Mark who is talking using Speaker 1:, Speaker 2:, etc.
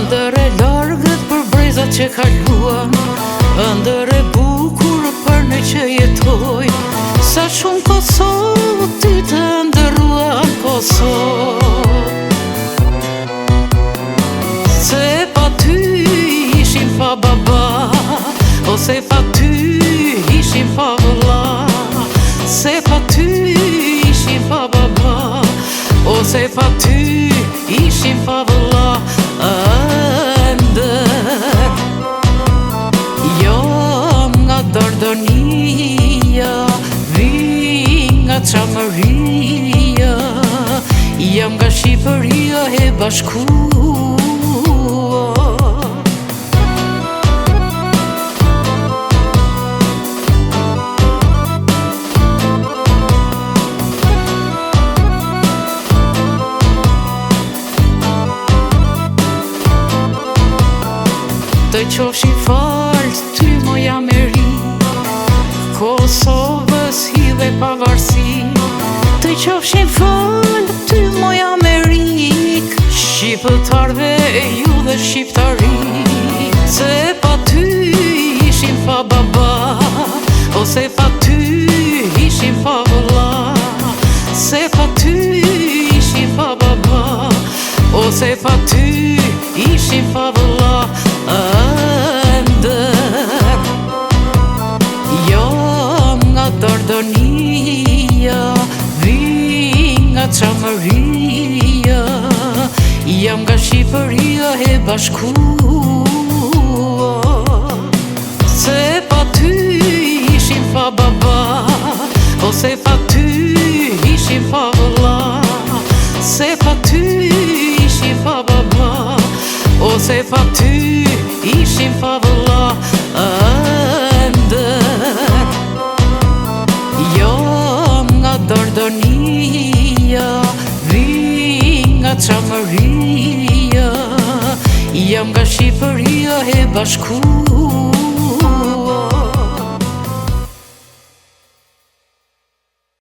Speaker 1: Ëndër e largët për brezat që kaluan, ëndër e bukur për në që jetoj. Sa shumë Kosovë ty të ndërruan Kosovë. Se pa ty ishim pa baba, ose pa ty ishim pa vëlla. Se pa ty ishim pa baba, ose pa ty ishim pa vëlla. Ëndër jam nga Dordonia, vi nga Çamëria, jam nga Shqipëria e bashkuar. Të qofshin falë ty moja meri, Kosovës hidhe pavarësi. Të qofshin falë ty moja merik, shqiptarve ju dhe shqiptarik. Se pa ty ishim pa baba, ose pa ty ishim pa vëlla. Se pa ty ishim pa baba, ose pa ty ishim pa vëlla. Ëndër jam nga Dordonia, vi nga Çamëria, jam nga Shqipëria e bashkuar. Se pa ty ishim pa baba, ose pa ty ishim pa vëlla. Se pa ty ishim pa baba, ose pa ty ishim pa vëlla. Ëndër jam nga Dordonia, vi nga Çamëria, jam nga Shqipëria e bashkuar.